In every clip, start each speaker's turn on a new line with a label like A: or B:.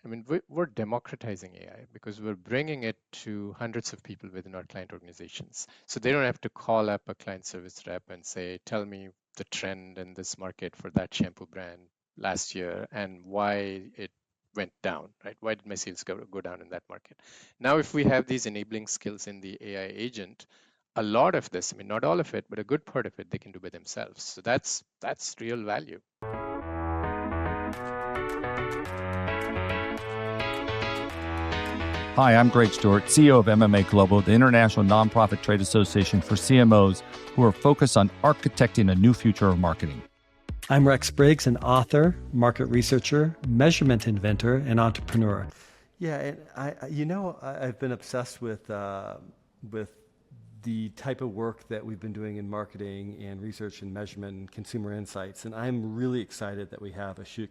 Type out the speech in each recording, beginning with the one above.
A: I mean, we're democratizing AI because we're bringing it to hundreds of people within our client organizations. So they don't have to call up a client service rep and say, tell me the trend in this market for that shampoo brand last year and why it went down, right? Why did my sales go down in that market? Now, if we have these enabling skills in the AI agent, a lot of this, I mean, not all of it, but a good part of it, they can do by themselves. So that's real value.
B: Hi, I'm Greg Stewart, CEO of MMA Global, the international nonprofit trade association for CMOs who are focused on architecting a new future of marketing.
C: I'm Rex Briggs, an author, market researcher, measurement inventor, and entrepreneur. Yeah, and I've been obsessed with the type of work that we've been doing in marketing and research and measurement and consumer insights, and I'm really excited that we have Ashok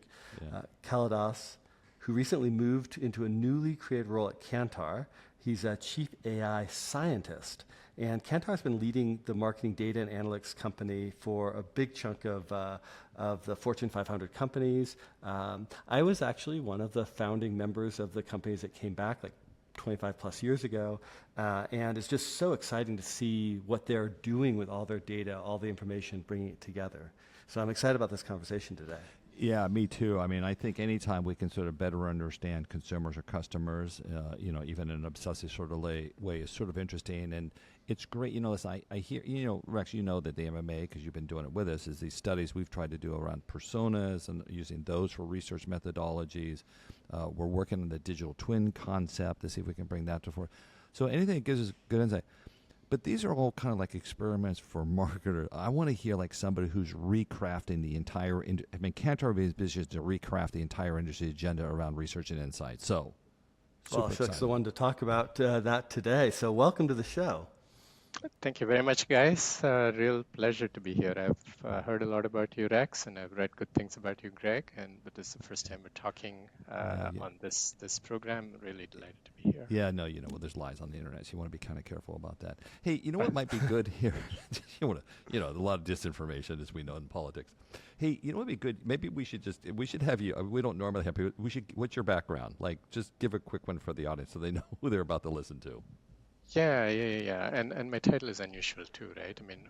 C: Kalidas, who recently moved into a newly created role at Kantar. He's a chief AI scientist. And Kantar's been leading the marketing data and analytics company for a big chunk of the Fortune 500 companies. I was actually one of the founding members of the companies that came back like 25 plus years ago. And it's just so exciting to see what they're doing with all their data, all the information, bringing it together. So I'm excited about this conversation today.
B: Yeah, me too. I mean, I think anytime we can sort of better understand consumers or customers, even in an obsessive sort of way is sort of interesting. And it's great. Listen, I hear, Rex, that the MMA, because you've been doing it with us, is these studies we've tried to do around personas and using those for research methodologies. We're working on the digital twin concept to see if we can bring that to fore. So anything that gives us good insight. But these are all kind of like experiments for marketers. I want to hear like somebody who's recrafting the entire. Kantar is business to recraft the entire industry agenda around research and insight. So,
C: Ashok's the one to talk about that today. So, welcome to the show.
A: Thank you very much, guys. Real pleasure to be here. I've heard a lot about you, Rex, and I've read good things about you, Greg. But this is the first time we're talking on this program. Really delighted to be here.
B: Yeah, no, well, there's lies on the internet, so you want to be kind of careful about that. Hey, you know what might be good here? You want to, a lot of disinformation, as we know in politics. Hey, you know what would be good? Maybe we should have you. We don't normally have people. What's your background? Like, just give a quick one for the audience so they know who they're about to listen to.
A: Yeah. And my title is unusual too, right? I mean,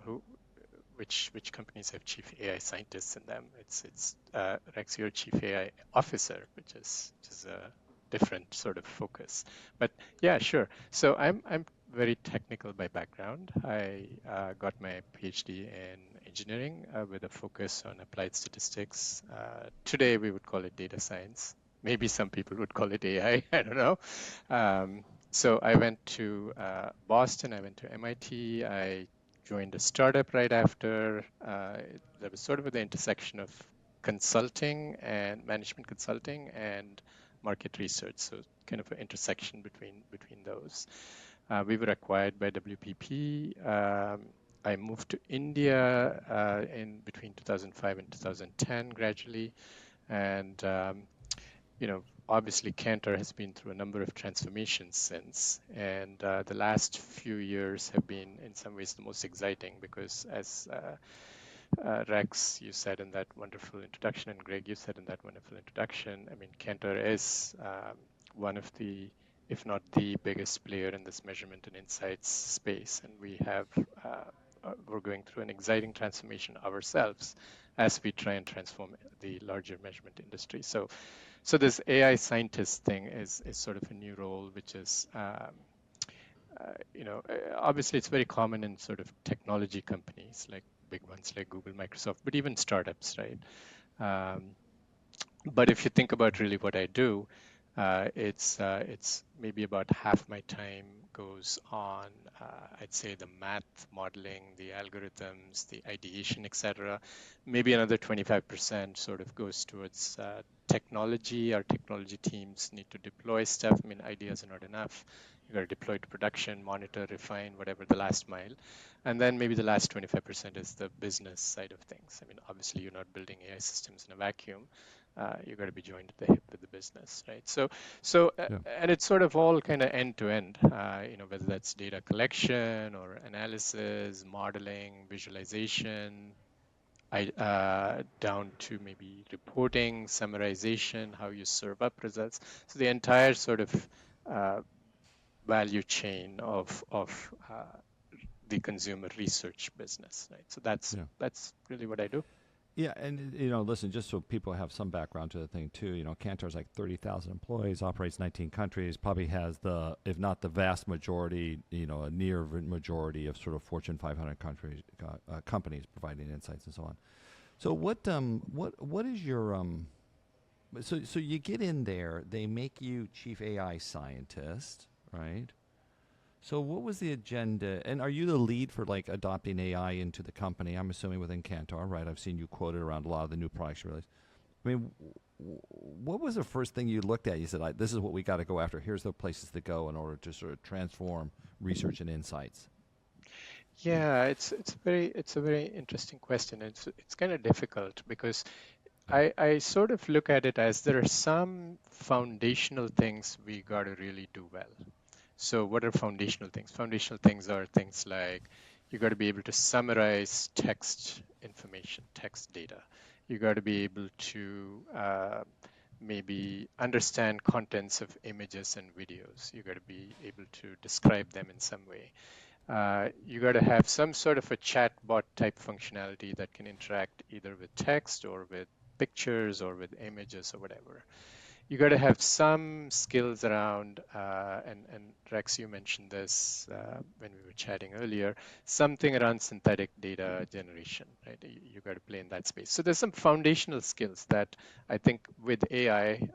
A: which companies have chief AI scientists in them? It's Rex, you're chief AI officer, which is a different sort of focus. But yeah, sure. So I'm very technical by background. I got my PhD in engineering with a focus on applied statistics. Today we would call it data science. Maybe some people would call it AI. I don't know. So I went to Boston, I went to MIT, I joined a startup right after. That was sort of at the intersection of consulting and management consulting and market research, so kind of an intersection between those. We were acquired by WPP. I moved to India in between 2005 and 2010 gradually, and obviously Kantar has been through a number of transformations since, and the last few years have been in some ways the most exciting because as Rex, you said in that wonderful introduction, and Greg, you said in that wonderful introduction, I mean, Kantar is one of the, if not the biggest player in this measurement and insights space, and we're going through an exciting transformation ourselves as we try and transform the larger measurement industry. So this AI scientist thing is sort of a new role, which is, obviously it's very common in sort of technology companies, like big ones like Google, Microsoft, but even startups, right? But if you think about really what I do, it's maybe about half my time goes on, I'd say, the math modeling, the algorithms, the ideation, etc. Maybe another 25% sort of goes towards technology. Our technology teams need to deploy stuff. I mean, ideas are not enough. You got to deploy to production, monitor, refine, whatever the last mile. And then maybe the last 25% is the business side of things. I mean, obviously, you're not building AI systems in a vacuum. You got to be joined at the hip with the business, right? And it's sort of all kind of end to end, whether that's data collection or analysis, modeling, visualization, down to maybe reporting, summarization, how you serve up results. So the entire sort of uh, value chain of the consumer research business, right? So
B: Yeah.
A: that's really what I do.
B: Yeah, and listen, just so people have some background to the thing too. Kantar's like 30,000 employees, operates 19 countries, probably has the, if not the vast majority, a near majority of sort of Fortune 500 countries, companies providing insights and so on. So what is your so you get in there, they make you chief AI scientist, right? So what was the agenda? And are you the lead for like adopting AI into the company? I'm assuming within Kantar, right? I've seen you quoted around a lot of the new products you released. I mean, what was the first thing you looked at? You said, "This is what we got to go after. Here's the places to go in order to sort of transform research and insights."
A: Yeah, it's a very interesting question. It's kind of difficult because I sort of look at it as there are some foundational things we got to really do well. So what are foundational things? Foundational things are things like you got to be able to summarize text information, text data. You got to be able to maybe understand contents of images and videos. You got to be able to describe them in some way. You got to have some sort of a chatbot type functionality that can interact either with text or with pictures or with images or whatever. You got to have some skills around, and Rex, you mentioned this when we were chatting earlier, something around synthetic data generation, right? You got to play in that space. So there's some foundational skills that I think with AI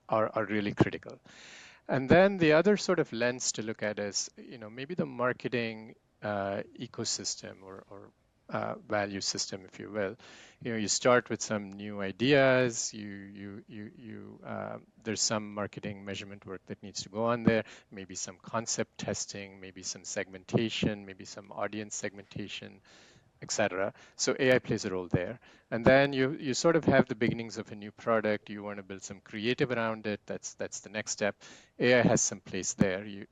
A: are really critical. And then the other sort of lens to look at is, maybe the marketing ecosystem or value system, if you will. You start with some new ideas. There's some marketing measurement work that needs to go on there. Maybe some concept testing, maybe some segmentation, maybe some audience segmentation, etc. So AI plays a role there. And then you sort of have the beginnings of a new product. You want to build some creative around it. That's the next step. AI has some place there. You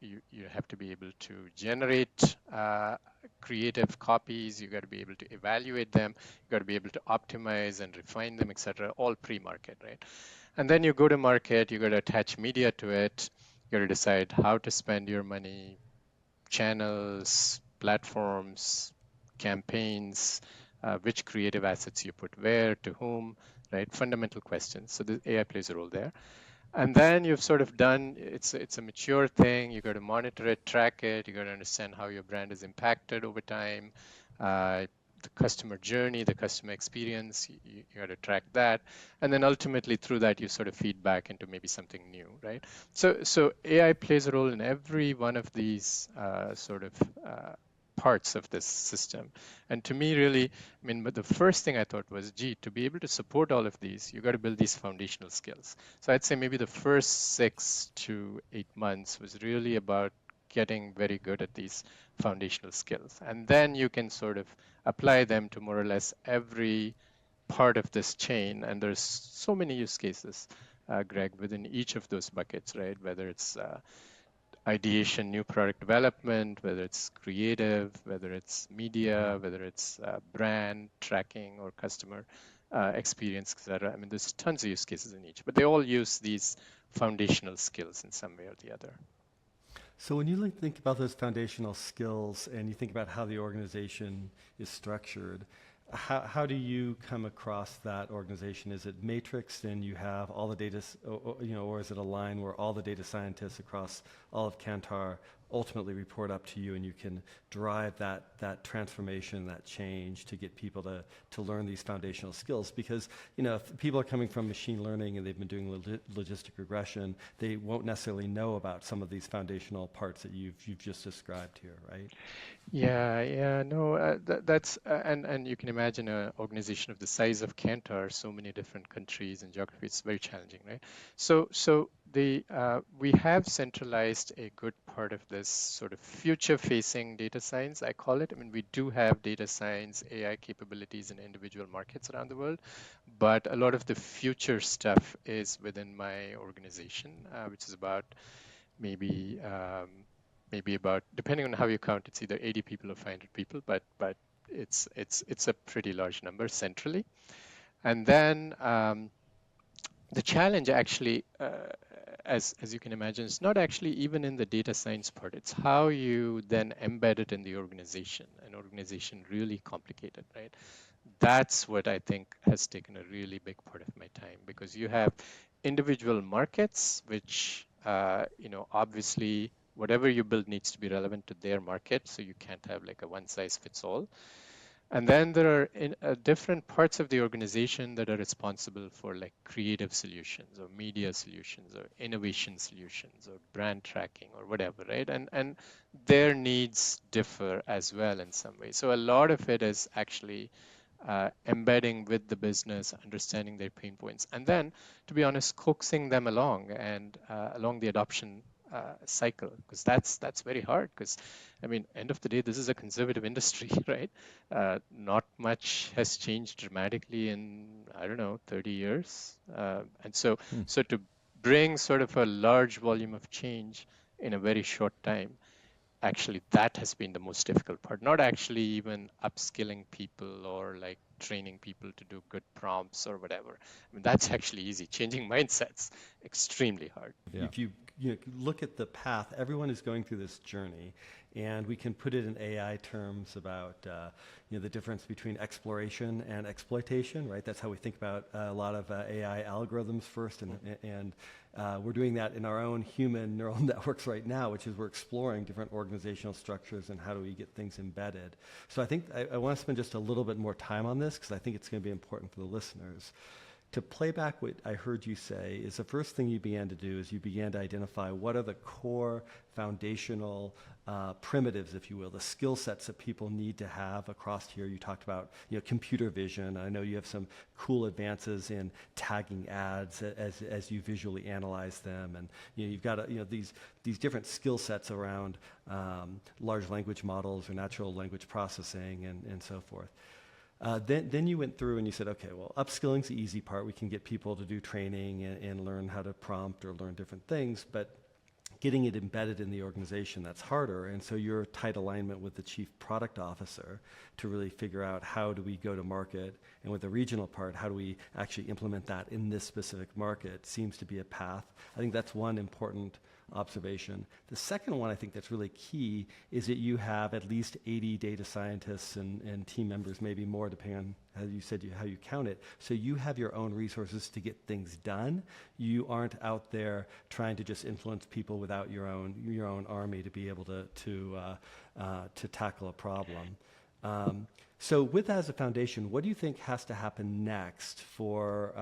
A: have to be able to generate creative copies. You got to be able to evaluate them. You got to be able to optimize and refine them, etc. All pre-market, right? And then you go to market. You got to attach media to it. You got to decide how to spend your money, channels, platforms, campaigns, which creative assets you put where, to whom, right? Fundamental questions. So the AI plays a role there. And then you've sort of done, it's a mature thing. You got to monitor it, track it. You got to understand how your brand is impacted over time. Uh, the customer journey, the customer experience, you got to track that. And then ultimately through that, you sort of feed back into maybe something new, right? So AI plays a role in every one of these sort of parts of this system. And to me, really, but the first thing I thought was, gee, to be able to support all of these, you got to build these foundational skills. So I'd say maybe the first 6 to 8 months was really about getting very good at these foundational skills. And then you can sort of apply them to more or less every part of this chain. And there's so many use cases, Greg, within each of those buckets, right? Whether it's ideation, new product development, whether it's creative, whether it's media, whether it's brand tracking or customer experience, etc. There's tons of use cases in each, but they all use these foundational skills in some way or the other.
C: So when you think about those foundational skills and you think about how the organization is structured, how do you come across that organization? Is it matrixed and you have all the data, or is it a line where all the data scientists across all of Kantar ultimately report up to you and you can drive that transformation, that change to get people to learn these foundational skills? Because, if people are coming from machine learning and they've been doing logistic regression, they won't necessarily know about some of these foundational parts that you've just described here, right?
A: Yeah, no, that's and you can imagine an organization of the size of Kantar, so many different countries and geographies. It's very challenging, right? So the we have centralized a good part of this sort of future-facing data science, I call it. We do have data science, AI capabilities in individual markets around the world, but a lot of the future stuff is within my organization, which is about maybe maybe about, depending on how you count, it's either 80 people or 500 people, but it's a pretty large number centrally. And then the challenge actually, as you can imagine, is not actually even in the data science part. It's how you then embed it in the organization. An organization really complicated, right? That's what I think has taken a really big part of my time, because you have individual markets, which obviously whatever you build needs to be relevant to their market. So you can't have like a one size fits all. And then there are different parts of the organization that are responsible for like creative solutions or media solutions or innovation solutions or brand tracking or whatever, right? And their needs differ as well in some way. So a lot of it is actually embedding with the business, understanding their pain points, and then, to be honest, coaxing them along and along the adoption cycle, because that's very hard. Because I mean, end of the day, this is a conservative industry, right? Not much has changed dramatically in, I don't know, 30 years, and so
B: Hmm.
A: so to bring sort of a large volume of change in a very short time, actually that has been the most difficult part. Not actually even upskilling people or like training people to do good prompts or whatever. I mean, that's actually easy. Changing mindsets, extremely hard.
B: Yeah.
C: If you look at the path, everyone is going through this journey, and we can put it in AI terms about the difference between exploration and exploitation, right? That's how we think about a lot of AI algorithms first, and we're doing that in our own human neural networks right now, which is we're exploring different organizational structures and how do we get things embedded. So I think I want to spend just a little bit more time on this because I think it's going to be important for the listeners. To play back what I heard you say is the first thing you began to do is you began to identify what are the core foundational primitives, if you will, the skill sets that people need to have across here. You talked about computer vision. I know you have some cool advances in tagging ads as you visually analyze them, and you've got these different skill sets around large language models or natural language processing and so forth. Then you went through and you said, okay, well, upskilling's the easy part. We can get people to do training and learn how to prompt or learn different things, but getting it embedded in the organization, that's harder. And so you're tight alignment with the chief product officer to really figure out how do we go to market, and with the regional part, how do we actually implement that in this specific market seems to be a path. I think that's one important observation. The second one I think that's really key is that you have at least 80 data scientists and team members, maybe more depending on how you said how you count it. So you have your own resources to get things done. You aren't out there trying to just influence people without your own army to be able to tackle a problem. So with that as a foundation, what do you think has to happen next for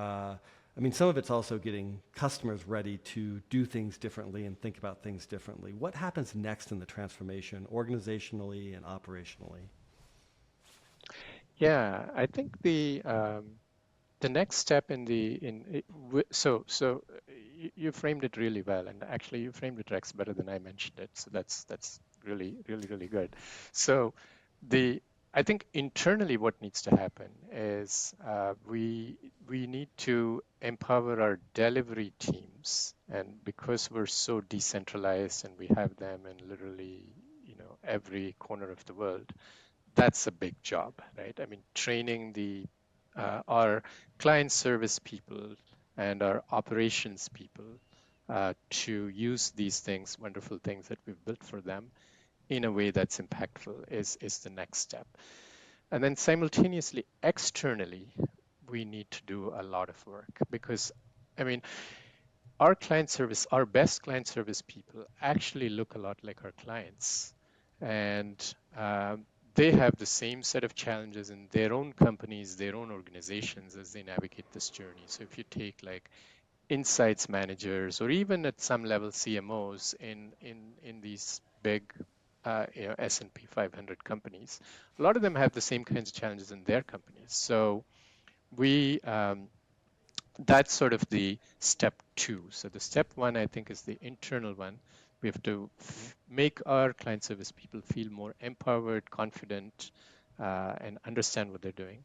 C: some of it's also getting customers ready to do things differently and think about things differently. What happens next in the transformation, organizationally and operationally?
A: Yeah, I think the next step you framed it really well, and actually you framed it, Rex, better than I mentioned it. So that's really really really good. So the I think internally what needs to happen is we need to empower our delivery teams, and because we're so decentralized and we have them in literally every corner of the world, that's a big job, right? I mean, training our client service people and our operations people to use these things, wonderful things that we've built for them, in a way that's impactful is the next step. And then simultaneously, externally, we need to do a lot of work, because, I mean, our best client service people actually look a lot like our clients. And they have the same set of challenges in their own companies, their own organizations as they navigate this journey. So if you take like insights managers or even at some level CMOs in these big S&P 500 companies, a lot of them have the same kinds of challenges in their companies. So we that's sort of the step two. So the step one, I think, is the internal one. We have to make our client service people feel more empowered, confident, and understand what they're doing.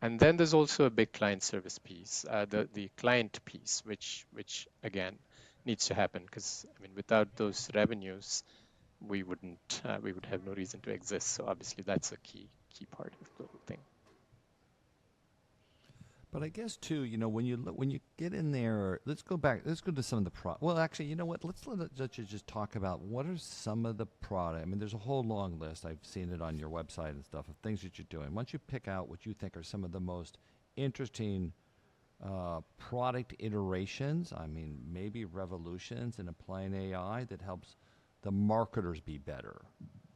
A: And then there's also a big client service piece, the client piece, which again needs to happen, because I mean, without those revenues, we would have no reason to exist. So obviously that's a key. key part of the whole thing.
B: But I guess too, when you get in there, let's go back. Let's go to some of the Well, actually, you know what? Let's just talk about what are some of the product. I mean, there's a whole long list. I've seen it on your website and stuff of things that you're doing. Once you pick out what you think are some of the most interesting product iterations, I mean, maybe revolutions in applying AI that helps the marketers be better.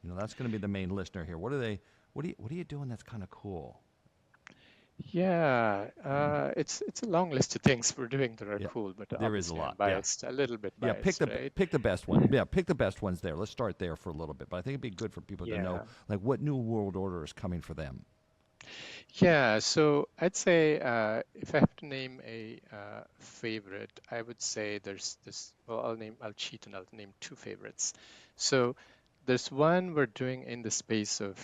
B: That's going to be the main listener here. What are you doing that's kind of cool?
A: Yeah, it's a long list of things we're doing that are
B: Yeah,
A: cool, but
B: there is a
A: obviously I'm
B: lot. Yeah,
A: biased, a little bit
B: yeah. Pick
A: biased,
B: the
A: right?
B: pick the best one. Yeah, pick the best ones there. Let's start there for a little bit. But I think it'd be good for people to know,
A: Yeah.
B: like, what new world order is coming for them.
A: Yeah, so I'd say if I have to name a favorite, I would say there's this, well, I'll cheat and I'll name two favorites. So there's one we're doing in the space of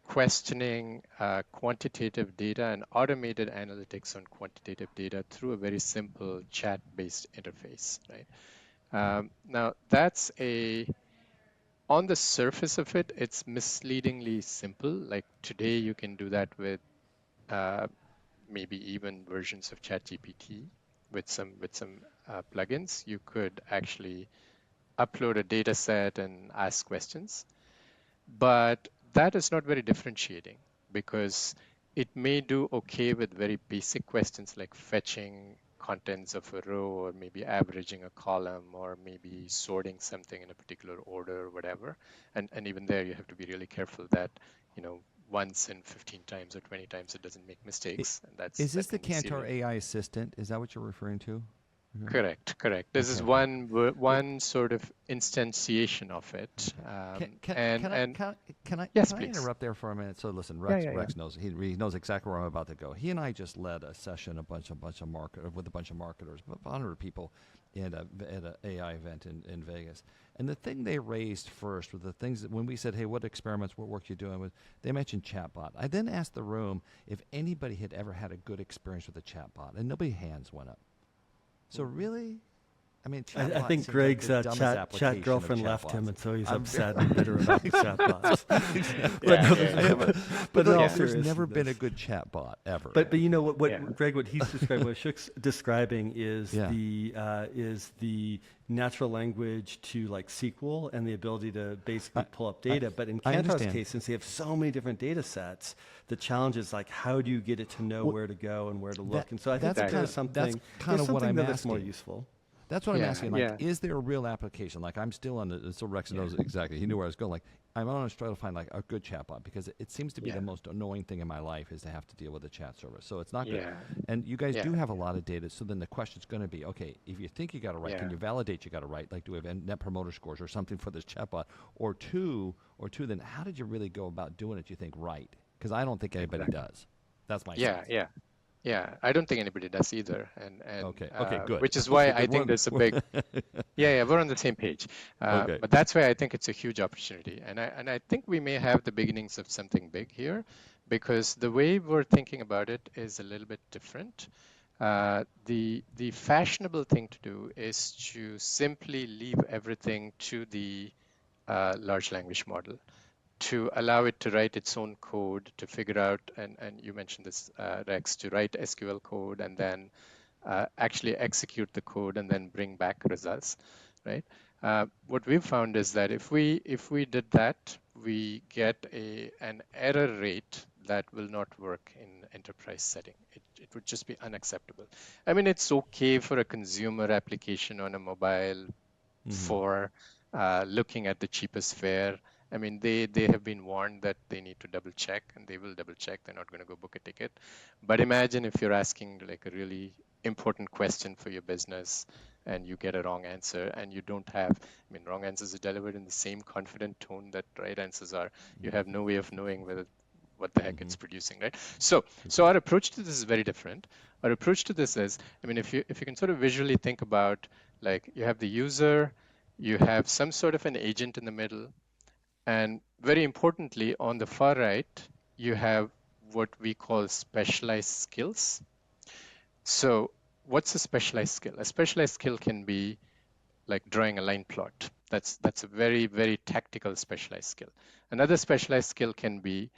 A: questioning quantitative data and automated analytics on quantitative data through a very simple chat-based interface, right? Now, on the surface of it, it's misleadingly simple. Like today, you can do that with uh, maybe even versions of ChatGPT with some plugins. You could actually upload a data set and ask questions. But that is not very differentiating because it may do okay with very basic questions like fetching contents of a row or maybe averaging a column or maybe sorting something in a particular order or whatever. And even there, you have to be really careful that, once in 15 times or 20 times it doesn't make
B: I-
A: mistakes. And
B: Is this
A: that
B: the
A: can be
B: Kantar
A: serious.
B: AI assistant? Is that what you're referring to? Mhm.
A: Correct, correct. This is
B: Okay. It,
A: one sort of instantiation of it.
B: Can can
A: And
B: can I can I- can I
A: yes,
B: can I
A: please.
B: interrupt there for a minute? So listen,
A: Yeah,
B: Rex
A: yeah, yeah.
B: Rex knows he knows exactly where I'm about to go. He and I just led a session, with a bunch of marketers, about 100 people, at a AI event in Vegas. And the thing they raised first were the things that when we said, "Hey, what experiments, what work you doing with?" They mentioned chatbot. I then asked the room if anybody had ever had a good experience with a chatbot, and nobody hands went up. So
A: Mhm.
B: really, I mean,
C: I
B: chatbot
C: think
B: seems like
C: Greg's
B: the dumbest
C: chat
B: application of
C: girlfriend left him,
B: chatbots.
C: and so he's
B: I'm
C: upset and bitter about the chatbots. But
A: Yeah,
C: no,
A: yeah,
B: I
A: yeah.
B: haven't,
C: but in
B: look,
C: all
A: Yeah,
B: there's never been a
C: seriousness,
B: good chatbot ever.
C: but you know
A: yeah,
C: what Greg, what he's describing, what Ashok's describing
B: Yeah.
C: is the natural language to like SQL and the ability to basically
B: I,
C: pull up
B: I,
C: data. But in
B: I
C: Kantar's
B: understand.
C: case, since they have so many different data sets, the challenge is like how do you get it to know
B: Well,
C: where to go and where to
B: that
C: look? And so I think
B: that's
C: that
A: exactly.
B: that's kind
C: there's
B: of what
C: something
B: I'm
C: there that's more
B: asking.
C: useful.
B: That's what I'm
A: Yeah,
B: asking. Like,
A: yeah,
B: is there a real application? Like, I'm still on the. So Rex
A: yeah,
B: knows exactly. He knew where I was going. Like, I'm on a try to find like a good chatbot because it seems to be the
A: yeah,
B: most annoying thing in my life is to have to deal with a chat service. So it's not good.
A: yeah,
B: And you guys
A: yeah,
B: do have a lot of data. So then the question's going to be, okay, if you think you got it right, can
A: yeah,
B: you validate you got it right? Like, do we have net promoter scores or something for this chatbot? Or two, then how did you really go about doing it? You think right? Because I don't think anybody
A: exactly.
B: does. That's my
A: Yeah,
B: sense.
A: yeah, yeah. I don't think anybody does either, and
B: Okay. Okay. Good.
A: which is why
B: Okay.
A: I
B: Good.
A: think there's a big. Yeah, yeah, we're on the same page.
B: Okay.
A: But that's why I think it's a huge opportunity, and I think we may have the beginnings of something big here, because the way we're thinking about it is a little bit different. The fashionable thing to do is to simply leave everything to the large language model, to allow it to write its own code to figure out, and you mentioned this, Rex, to write SQL code and then actually execute the code and then bring back results, right? What we've found is that if we did that, we get an error rate that will not work in enterprise setting. It would just be unacceptable. I mean, it's okay for a consumer application on a mobile
B: Mm-hmm.
A: for looking at the cheapest fare. I mean, they have been warned that they need to double check, and they will double check. They're not going to go book a ticket. But imagine if you're asking like a really important question for your business and you get a wrong answer and you don't have, I mean, wrong answers are delivered in the same confident tone that right answers are. You have no way of knowing whether what the heck
B: Mm-hmm.
A: it's producing, right? So our approach to this is very different. Our approach to this is, I mean, if you can sort of visually think about, like, you have the user, you have some sort of an agent in the middle, and very importantly, on the far right, you have what we call specialized skills. So what's a specialized skill? A specialized skill can be like drawing a line plot. That's a very, very tactical specialized skill. Another specialized skill can be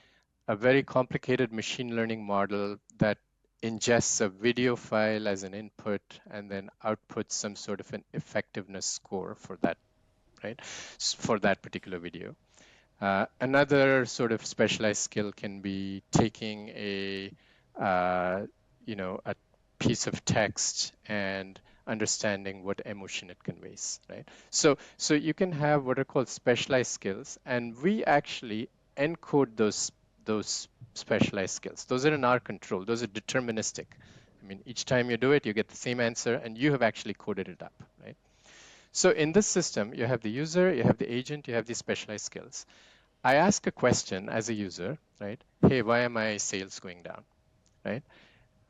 A: a very complicated machine learning model that ingests a video file as an input and then outputs some sort of an effectiveness score for that, right? For that particular video. Another sort of specialized skill can be taking uh, a piece of text and understanding what emotion it conveys, right? So you can have what are called specialized skills, and we actually encode those specialized skills. Those are in our control. Those are deterministic. I mean, each time you do it, you get the same answer, and you have actually coded it up, right? So in this system, you have the user, you have the agent, you have these specialized skills. I ask a question as a user, right? Hey, why are my sales going down, right?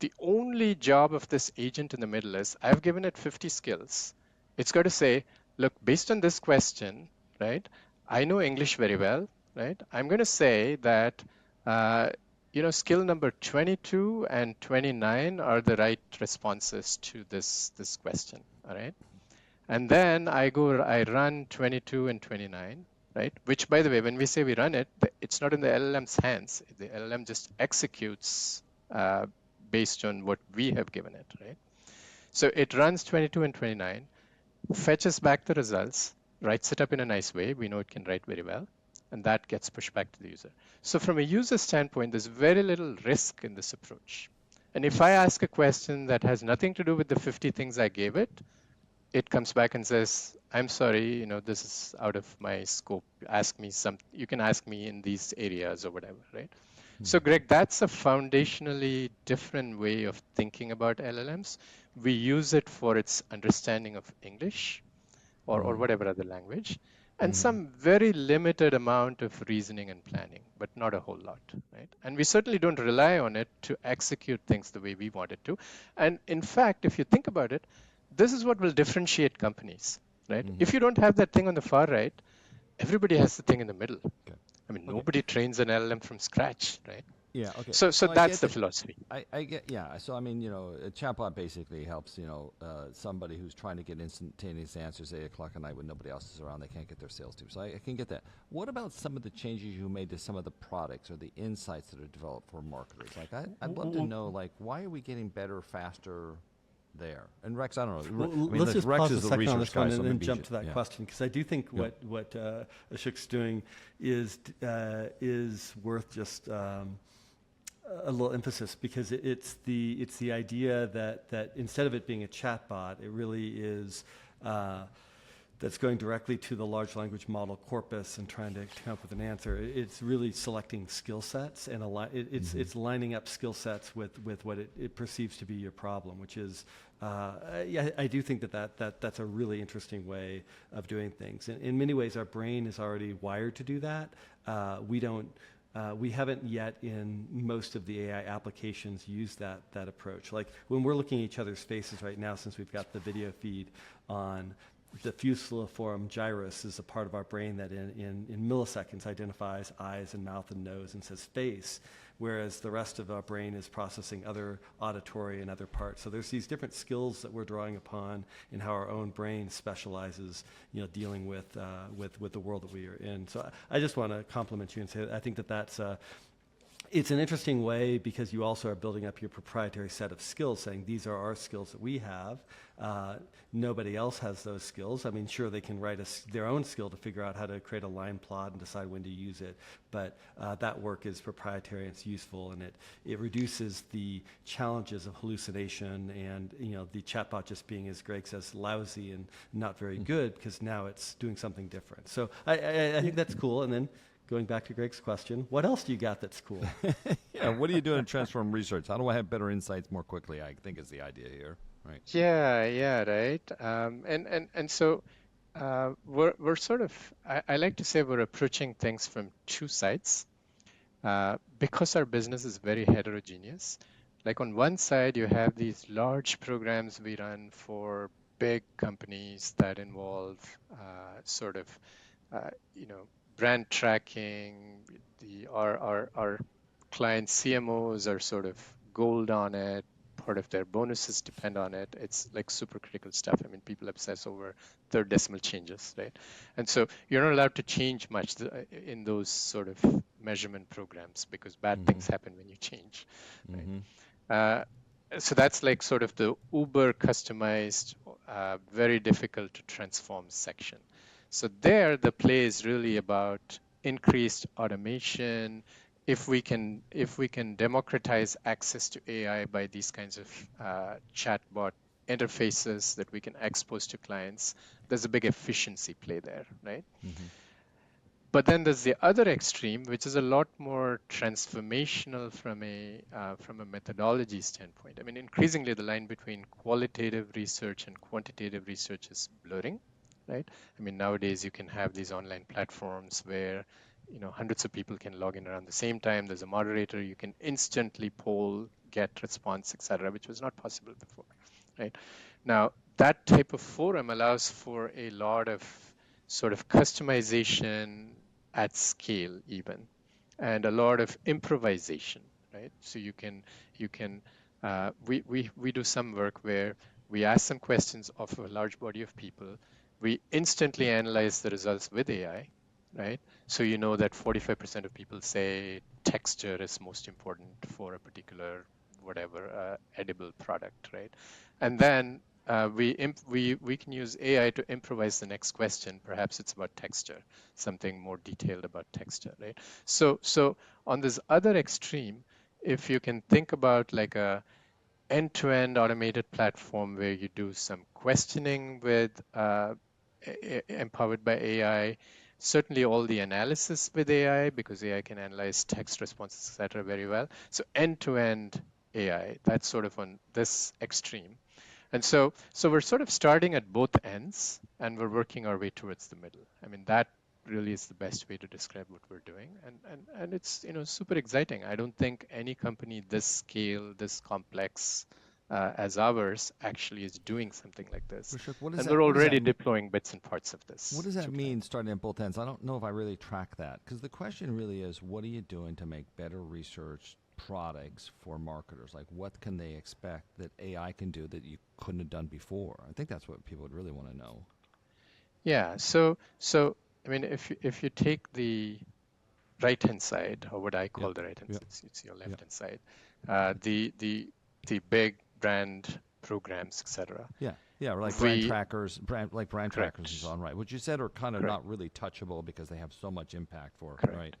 A: The only job of this agent in the middle is I've given it 50 skills. It's got to say, look, based on this question, right? I know English very well, right? I'm going to say that, skill number 22 and 29 are the right responses to this question, all right? And then I run 22 and 29, right? Which, by the way, when we say we run it, it's not in the LLM's hands. The LLM just executes based on what we have given it, right? So it runs 22 and 29, fetches back the results, writes it up in a nice way. We know it can write very well, and that gets pushed back to the user. So from a user standpoint, there's very little risk in this approach. And if I ask a question that has nothing to do with the 50 things I gave it, it comes back and says, I'm sorry, this is out of my scope. You can ask me in these areas or whatever, right? So Greg, that's a foundationally different way of thinking about LLMs. We use it for its understanding of English or whatever other language, and some very limited amount of reasoning and planning, but not a whole lot, right? And we certainly don't rely on it to execute things the way we want it to. And in fact, if you think about it, this is what will differentiate companies, right? If you don't have that thing on the far right, everybody has the thing in the middle.
B: Okay.
A: I mean,
B: Okay.
A: nobody trains an LLM from scratch, right?
B: Yeah. Okay.
A: So
B: Well, I
A: that's
B: get
A: the
B: that.
A: philosophy.
B: I get. Yeah. So I mean, a chatbot basically helps. Somebody who's trying to get instantaneous answers at 8 o'clock at night when nobody else is around. They can't get their sales team. So I can get that. What about some of the changes you made to some of the products or the insights that are developed for marketers? Like I'd love to know. Like, why are we getting better, faster? There and Rex, I don't know.
C: Well,
B: I mean,
C: let's just
B: Rex
C: pause a
B: is the
C: second on
B: research
C: this
B: guy,
C: one
B: so
C: and then
B: maybe
C: jump to that question, because I do think what Ashok's doing is worth just a little emphasis, because it's the idea that instead of it being a chatbot, it really is that's going directly to the large language model corpus and trying to come up with an answer. It's really selecting skill sets and it's lining up skill sets with what it perceives to be your problem, which is I do think that's a really interesting way of doing things. In many ways, our brain is already wired to do that. We haven't yet in most of the AI applications used that approach. Like when we're looking at each other's faces right now, since we've got the video feed on, the fusiform gyrus is a part of our brain that in milliseconds identifies eyes and mouth and nose and says face, whereas the rest of our brain is processing other auditory and other parts. So there's these different skills that we're drawing upon in how our own brain specializes, dealing with the world that we are in. So I just want to compliment you and say I think that's it's an interesting way, because you also are building up your proprietary set of skills, saying these are our skills that we have. Nobody else has those skills. I mean, sure, they can write their own skill to figure out how to create a line plot and decide when to use it, but that work is proprietary and it's useful, and it reduces the challenges of hallucination and the chatbot just being, as Greg says, lousy and not very good, because now it's doing something different. So I think that's cool. And then going back to Greg's question, what else do you got that's cool?
B: Yeah, what are you doing to transform research? How do I have better insights more quickly? I think is the idea here, right?
A: Yeah, right. And so we're sort of, I like to say we're approaching things from two sides, because our business is very heterogeneous. Like on one side, you have these large programs we run for big companies that involve sort of, brand tracking. Our client CMOs are sort of gold on it, part of their bonuses depend on it. It's like super critical stuff. I mean, people obsess over third decimal changes, right? And so you're not allowed to change much in those sort of measurement programs because bad things happen when you change, right? So that's like sort of the uber customized, very difficult to transform section. So there, the play is really about increased automation. If we can democratize access to AI by these kinds of chatbot interfaces that we can expose to clients, there's a big efficiency play there, right? But then there's the other extreme, which is a lot more transformational from a methodology standpoint. I mean, increasingly the line between qualitative research and quantitative research is blurring, right? I mean, nowadays you can have these online platforms where hundreds of people can log in around the same time. There's a moderator. You can instantly poll, get response, etc., which was not possible before, right? Now, that type of forum allows for a lot of sort of customization at scale even, and a lot of improvisation, right? So we do some work where we ask some questions of a large body of people. We instantly analyze the results with AI, right? So you know that 45% of people say texture is most important for a particular whatever edible product, right? And then we can use AI to improvise the next question. Perhaps it's about texture, something more detailed about texture, right? So on this other extreme, if you can think about like a end-to-end automated platform where you do some questioning with empowered by AI, certainly all the analysis with AI because AI can analyze text responses, etc., very well. So end-to-end AI, that's sort of on this extreme. And so we're sort of starting at both ends and we're working our way towards the middle. I mean, that really is the best way to describe what we're doing. And it's, super exciting. I don't think any company this scale, this complex as ours actually is doing something like this.
B: Ashok,
A: And we're already
B: mean?
A: deploying bits and parts of this.
B: What does that mean, starting at both ends? I don't know if I really track that, because the question really is, what are you doing to make better research products for marketers? Like, what can they expect that AI can do that you couldn't have done before? I think that's what people would really want to know.
A: Yeah. So I mean, if you take the right-hand side, or what I call the right-hand side, it's your left-hand side, the big brand programs, etc.
B: Yeah, like brand trackers and so on, right? Which you said are kind of not really touchable because they have so much impact for, right?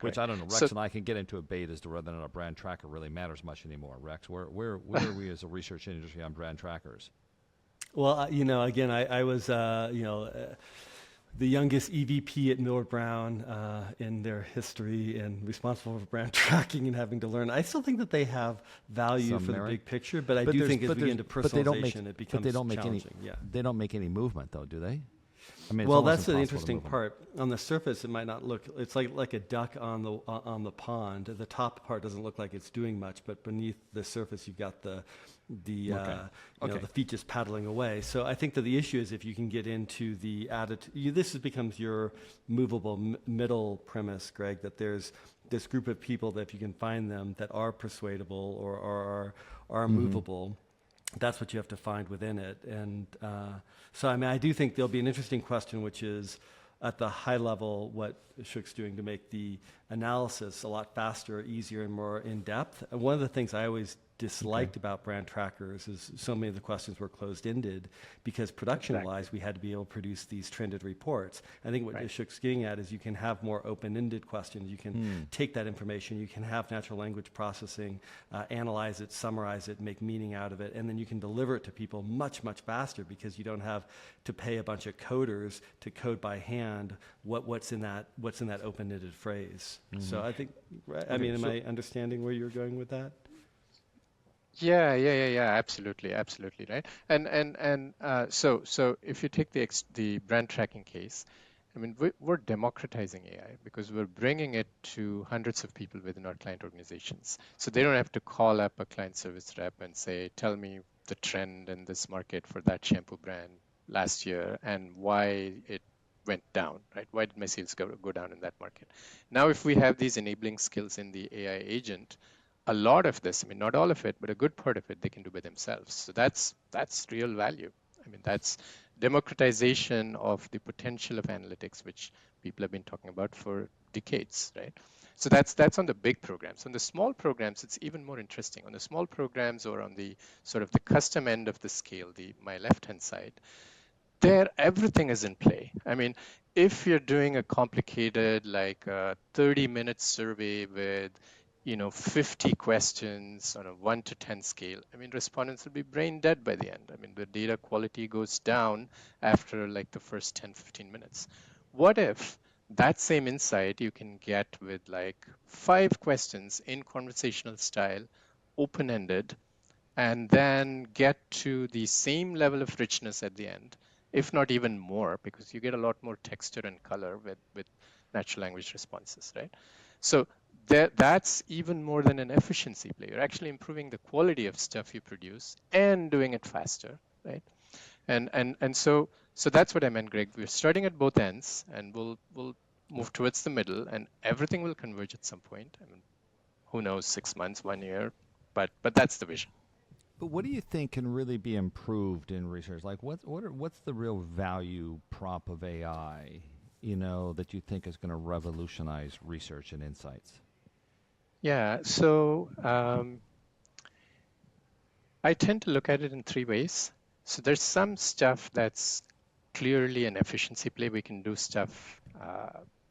B: Which I don't know. Rex and I can get into a debate as to whether or not a brand tracker really matters much anymore. Rex, where are we as a research industry on brand trackers?
C: Well, again, I was, the youngest EVP at Millward Brown in their history and responsible for brand tracking and having to learn. I still think that they have value for the big picture, but I do think as we get into personalization, it becomes challenging.
B: They don't make any movement, though, do they? I mean,
C: well, that's the interesting part. On the surface, it might not look. It's like a duck on the pond. The top part doesn't look like it's doing much, but beneath the surface, you've got the feet just paddling away. So I think that the issue is if you can get into the attitude. This becomes your movable middle premise, Greg. That there's this group of people that if you can find them that are persuadable or are movable. That's what you have to find within it. And so, I mean, I do think there'll be an interesting question, which is at the high level, what Ashok's doing to make the analysis a lot faster, easier, and more in-depth. And one of the things I always disliked about brand trackers is so many of the questions were closed-ended because production-wise, we had to be able to produce these trended reports. I think what Ashok's getting at is you can have more open-ended questions. You can take that information. You can have natural language processing, analyze it, summarize it, make meaning out of it, and then you can deliver it to people much, much faster because you don't have to pay a bunch of coders to code by hand what's in that open-ended phrase. So I think, I mean, am I understanding where you're going with that?
A: Yeah, absolutely, right. And so if you take the brand tracking case, I mean, we're democratizing AI because we're bringing it to hundreds of people within our client organizations. So they don't have to call up a client service rep and say, tell me the trend in this market for that shampoo brand last year and why it went down, right? Why did my sales go down in that market? Now, if we have these enabling skills in the AI agent, a lot of this, I mean, not all of it, but a good part of it, they can do by themselves. So that's real value. I mean, that's democratization of the potential of analytics, which people have been talking about for decades, right? So that's on the big programs. On the small programs, it's even more interesting. On the small programs, or on the sort of the custom end of the scale, my left-hand side, there everything is in play. I mean, if you're doing a complicated, like a 30-minute survey with 50 questions on a 1 to 10 scale, I mean, respondents will be brain dead by the end. I mean, the data quality goes down after like the first 10, 15 minutes. What if that same insight you can get with like 5 questions in conversational style, open-ended, and then get to the same level of richness at the end, if not even more, because you get a lot more texture and color with natural language responses, right? So that's even more than an efficiency play. You're actually improving the quality of stuff you produce and doing it faster, right? And so that's what I meant, Greg. We're starting at both ends, and we'll move towards the middle, and everything will converge at some point. I mean, who knows, 6 months, 1 year, but that's the vision.
B: But what do you think can really be improved in research? Like, what's the real value prop of AI? That you think is going to revolutionize research and insights.
A: Yeah, so I tend to look at it in 3 ways. So there's some stuff that's clearly an efficiency play. We can do stuff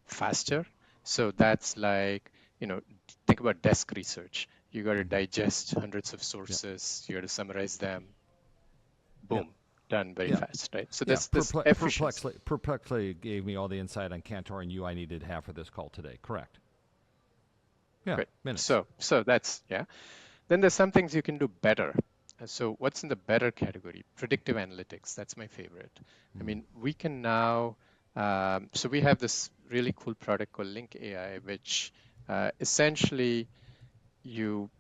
A: faster. So that's like, think about desk research. You got to digest hundreds of sources. You got to summarize them.
B: Yeah.
A: Boom, done very
B: Yeah.
A: fast, right? So
B: Yeah,
A: this efficiency.
B: Perplexly gave me all the insight on Kantar and you I needed to have for this call today. Correct. Yeah,
A: Great.
B: minutes.
A: So that's, yeah. Then there's some things you can do better. So what's in the better category? Predictive analytics. That's my favorite. I mean, we can now, so we have this really cool product called Link AI, which essentially you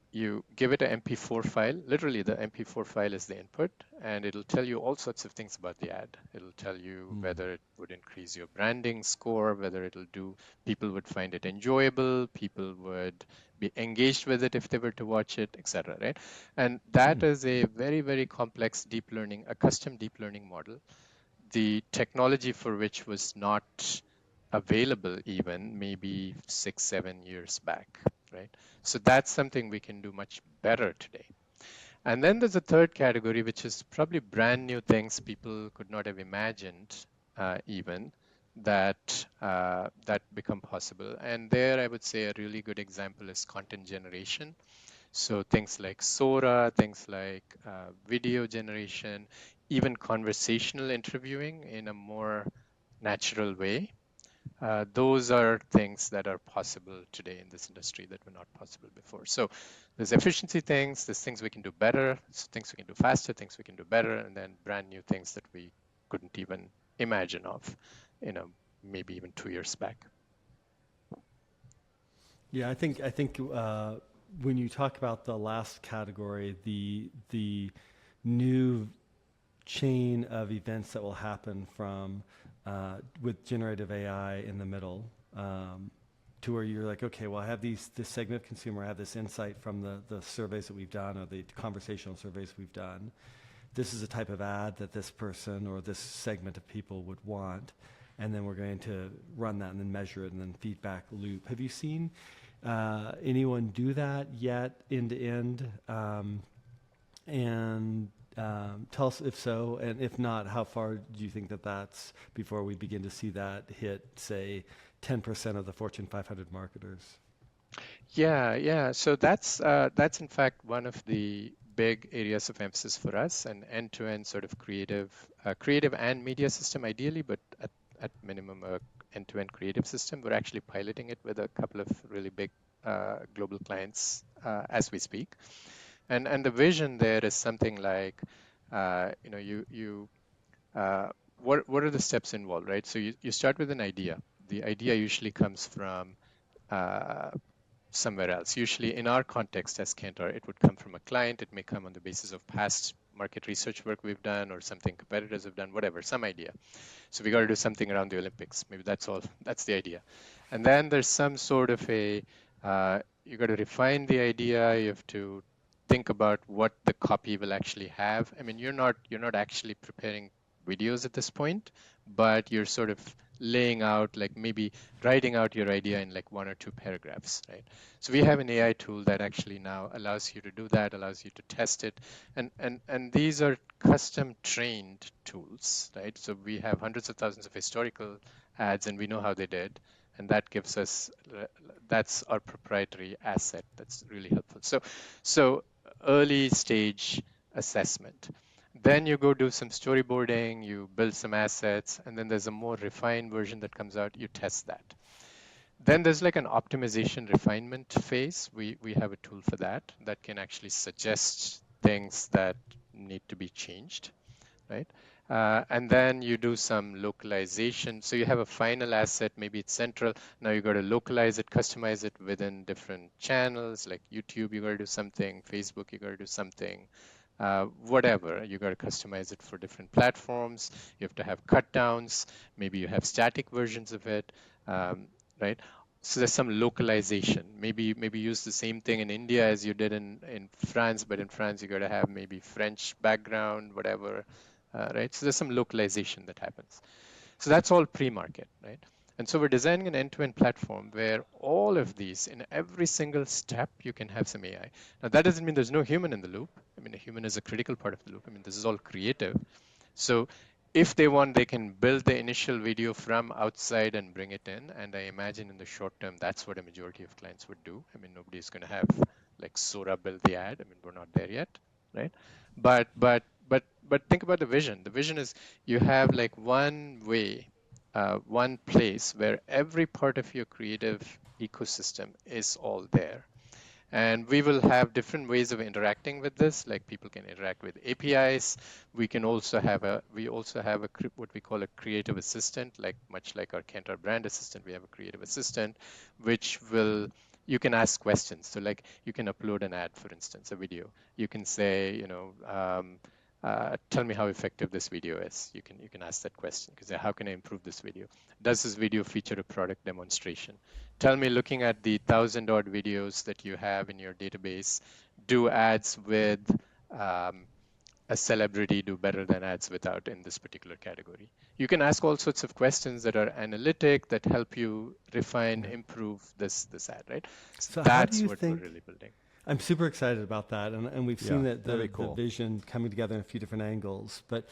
A: give it an MP4 file. Literally, the MP4 file is the input, and it'll tell you all sorts of things about the ad. It'll tell you whether it would increase your branding score, whether it'll do, people would find it enjoyable, people would be engaged with it if they were to watch it, etc. Right? And that is a very, very complex deep learning, a custom deep learning model, the technology for which was not available even maybe 6, 7 years back, right? So that's something we can do much better today. And then there's a third category, which is probably brand new things people could not have imagined even that become possible. And there I would say a really good example is content generation. So things like Sora, things like video generation, even conversational interviewing in a more natural way. Those are things that are possible today in this industry that were not possible before. So there's efficiency things, there's things we can do better, things we can do faster, things we can do better, and then brand new things that we couldn't even imagine of, maybe even 2 years back.
C: Yeah, I think when you talk about the last category, the new chain of events that will happen from with generative AI in the middle, to where you're like, okay, well, I have this segment of consumer, I have this insight from the surveys that we've done or the conversational surveys we've done. This is a type of ad that this person or this segment of people would want, and then we're going to run that and then measure it and then feedback loop. Have you seen anyone do that yet end to end? And tell us if so, and if not, how far do you think that that's before we begin to see that hit, say, 10% of the Fortune 500 marketers?
A: Yeah. So that's in fact one of the big areas of emphasis for us, an end-to-end sort of creative and media system ideally, but at minimum a end-to-end creative system. We're actually piloting it with a couple of really big global clients as we speak. And the vision there is something like, what are the steps involved, right? So you start with an idea. The idea usually comes from somewhere else. Usually in our context as Kantar, it would come from a client. It may come on the basis of past market research work we've done or something competitors have done, whatever, some idea. So we got to do something around the Olympics. Maybe that's all. That's the idea. And then there's some sort of a refine the idea. You have to think about what the copy will actually have. I mean, you're not actually preparing videos at this point, but you're sort of laying out, like maybe writing out your idea in like 1 or 2 paragraphs, right? So we have an AI tool that actually now allows you to do that, allows you to test it, and these are custom trained tools, right? So we have hundreds of thousands of historical ads, and we know how they did, and that gives us that's our proprietary asset. That's really helpful. So early stage assessment. Then you go do some storyboarding, you build some assets, and then there's a more refined version that comes out. You test that. Then there's like an optimization refinement phase. We have a tool for that that can actually suggest things that need to be changed, right? And then you do some localization. So you have a final asset, maybe it's central. Now you got to localize it, customize it within different channels, like YouTube, you got to do something, Facebook, you got to do something, whatever. You got to customize it for different platforms. You have to have cut downs. Maybe you have static versions of it, right? So there's some localization. Maybe use the same thing in India as you did in France, but in France you got to have maybe French background, whatever, right? So there's some localization that happens. So that's all pre-market, right? And so we're designing an end-to-end platform where all of these, in every single step, you can have some AI. Now that doesn't mean there's no human in the loop. I mean, a human is a critical part of the loop. I mean, this is all creative. So if they want, they can build the initial video from outside and bring it in. And I imagine in the short term, that's what a majority of clients would do. I mean, nobody's going to have like Sora build the ad. I mean, we're not there yet, right? But think about the vision. The vision is you have like one way, one place where every part of your creative ecosystem is all there. And we will have different ways of interacting with this, like people can interact with APIs. We also have what we call a creative assistant, like much like our Kantar brand assistant, we have a creative assistant, which will, you can ask questions. So like you can upload an ad, for instance, a video. You can say, tell me how effective this video is. You can ask that question. You can say, how can I improve this video? Does this video feature a product demonstration? Tell me, looking at the 1,000 odd videos that you have in your database, do ads with um, a celebrity do better than ads without in this particular category? You can ask all sorts of questions that are analytic that help you refine,
C: Yeah.
A: improve this ad, right? So
C: So how do
A: that's
C: you
A: what we're
C: think?
A: really building.
C: I'm super excited about that, and we've
B: Yeah,
C: seen that
B: that'd be
C: the
B: cool.
C: vision coming together in a few different angles. But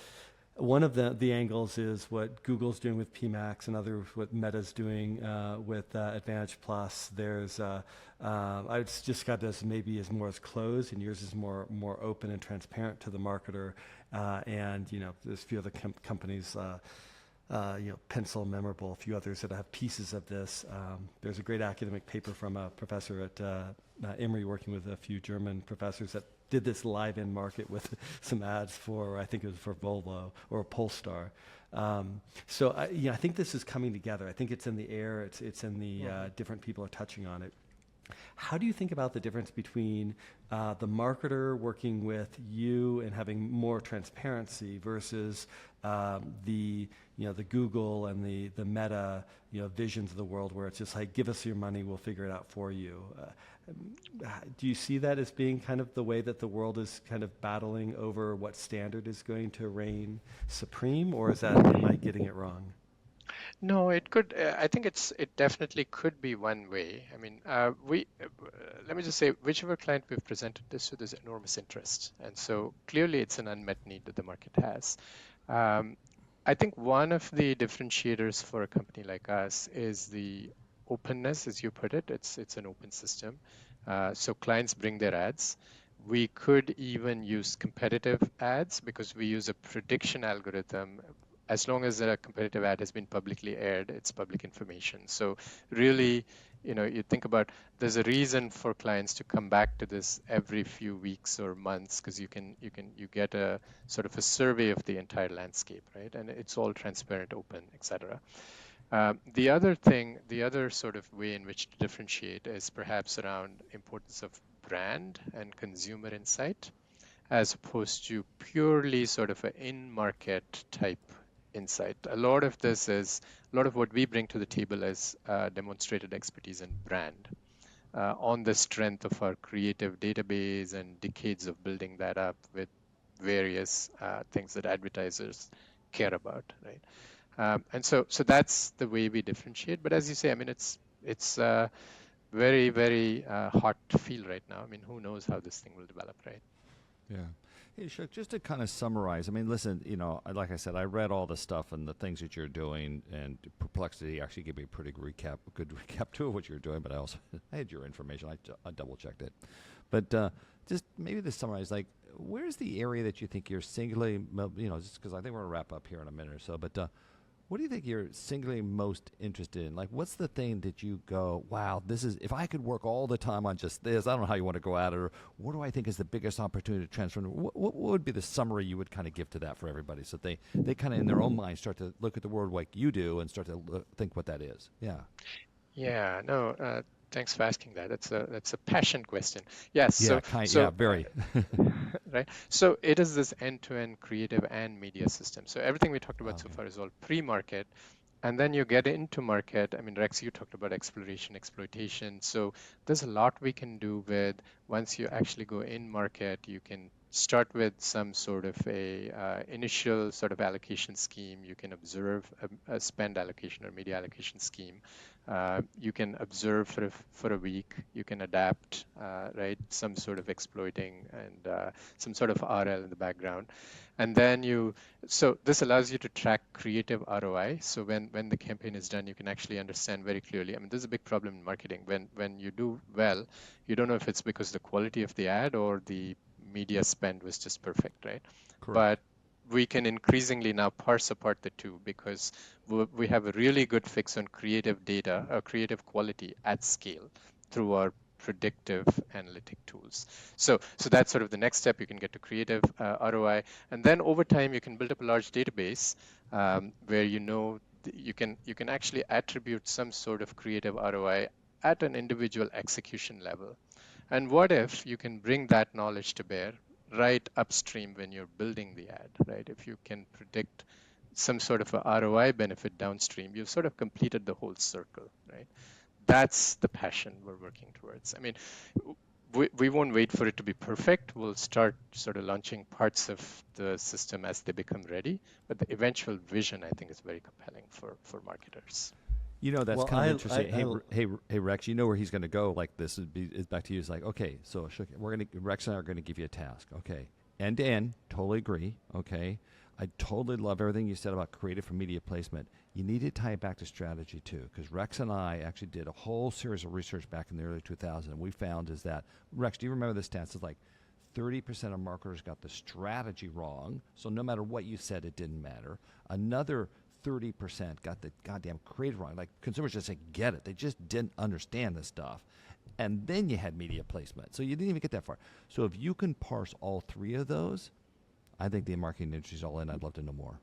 C: one of the angles is what Google's doing with PMax, and other what Meta's doing with Advantage Plus. There's I've just described this maybe as more as closed, and yours is more open and transparent to the marketer. And there's a few other companies. Pencil, Memorable, a few others that have pieces of this. There's a great academic paper from a professor at Emory working with a few German professors that did this live in market with some ads for, I think it was for Volvo or Polestar. So I think this is coming together. I think it's in the air. It's in the different people are touching on it. How do you think about the difference between the marketer working with you and having more transparency versus the Google and the Meta visions of the world, where it's just like, give us your money, we'll figure it out for you? Do you see that as being kind of the way that the world is kind of battling over what standard is going to reign supreme, or am I getting it wrong?
A: No, it could. I think it definitely could be one way. I mean, let me just say, whichever client we've presented this to, there's enormous interest, and so clearly it's an unmet need that the market has. Um, I think one of the differentiators for a company like us is the openness, as you put it. It's an open system, so clients bring their ads. We could even use competitive ads because we use a prediction algorithm. As long as a competitive ad has been publicly aired, it's public information. So really, you think about, there's a reason for clients to come back to this every few weeks or months, because you get a sort of a survey of the entire landscape, right? And it's all transparent, open, etc. The other sort of way in which to differentiate is perhaps around importance of brand and consumer insight, as opposed to purely sort of an in-market type insight. A lot of what we bring to the table is demonstrated expertise in brand, on the strength of our creative database and decades of building that up with various things that advertisers care about, right? And so that's the way we differentiate. But as you say, I mean, it's very, very hot field right now. I mean, who knows how this thing will develop, right?
B: Yeah. Hey, Ashok, just to kind of summarize, I mean, listen, like I said, I read all the stuff and the things that you're doing, and Perplexity actually gave me a pretty good recap too of what you're doing, but I had your information. I double-checked it. But just maybe to summarize, like, where's the area that you think you're singularly, just because I think we're going to wrap up here in a minute or so, but what do you think you're singularly most interested in? Like, what's the thing that you go, wow, if I could work all the time on just this, I don't know how you want to go at it, or what do I think is the biggest opportunity to transform? What would be the summary you would kind of give to that for everybody so they kind of in their own mind start to look at the world like you do and start to think what that is? Yeah.
A: Yeah, no, thanks for asking that. That's a passion question. Yes,
B: Yeah,
A: so
B: very.
A: right. So it is this end-to-end creative and media system. So everything we talked about so far is all pre-market, and then you get into market. I mean, Rex, you talked about exploration, exploitation. So there's a lot we can do with once you actually go in market. You can start with some sort of a initial sort of allocation scheme. You can observe a spend allocation or media allocation scheme. You can observe for a week. You can adapt, right? Some sort of exploiting and some sort of RL in the background. And then so this allows you to track creative ROI. So when the campaign is done, you can actually understand very clearly. I mean, this is a big problem in marketing. When you do well, you don't know if it's because the quality of the ad or the media spend was just perfect, right?
B: Correct.
A: But we can increasingly now parse apart the two because we have a really good fix on creative data or creative quality at scale through our predictive analytic tools. So that's sort of the next step. You can get to creative ROI, and then over time you can build up a large database where you can actually attribute some sort of creative ROI at an individual execution level. And what if you can bring that knowledge to bear right upstream when you're building the ad, right? If you can predict some sort of a ROI benefit downstream, you've sort of completed the whole circle, right? That's the passion we're working towards. I mean, we won't wait for it to be perfect. We'll start sort of launching parts of the system as they become ready. But the eventual vision, I think, is very compelling for marketers.
B: That's
C: Well,
B: kind of interesting. Hey, Rex, you know where he's going to go. Like this is back to you. It's like, okay, so Rex and I are going to give you a task. Okay, end to end, totally agree. Okay, I totally love everything you said about creative for media placement. You need to tie it back to strategy too, because Rex and I actually did a whole series of research back in the early 2000s. And we found is that Rex, do you remember the stats? It's like 30% of marketers got the strategy wrong. So no matter what you said, it didn't matter. Another 30% got the goddamn creative wrong. Like consumers just didn't get it. They just didn't understand this stuff. And then you had media placement. So you didn't even get that far. So if you can parse all three of those, I think the marketing industry is all in. I'd love to know more.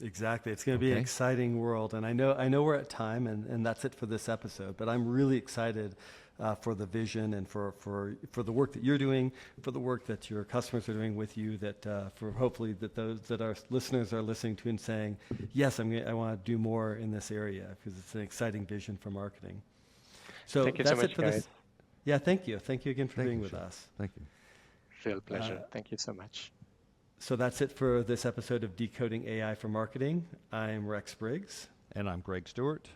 C: Exactly. It's going to be an exciting world. And I know we're at time, and that's it for this episode. But I'm really excited for the vision and for the work that you're doing, for the work that your customers are doing with you, that for hopefully that those that our listeners are listening to and saying, yes, I want to do more in this area because it's an exciting vision for marketing. So
A: thank you
C: that's
A: so much,
C: it for
A: guys.
C: this. Yeah, thank you. Thank you again for being with us.
B: Thank you.
A: Real pleasure. Thank you so much.
C: So that's it for this episode of Decoding AI for Marketing. I'm Rex Briggs.
B: And I'm Greg Stewart.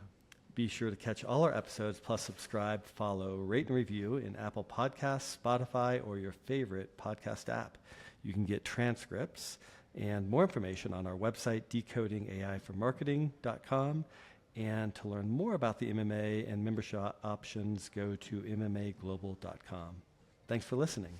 C: Be sure to catch all our episodes, plus subscribe, follow, rate, and review in Apple Podcasts, Spotify, or your favorite podcast app. You can get transcripts and more information on our website, decodingaiformarketing.com. And to learn more about the MMA and membership options, go to mmagglobal.com. Thanks for listening.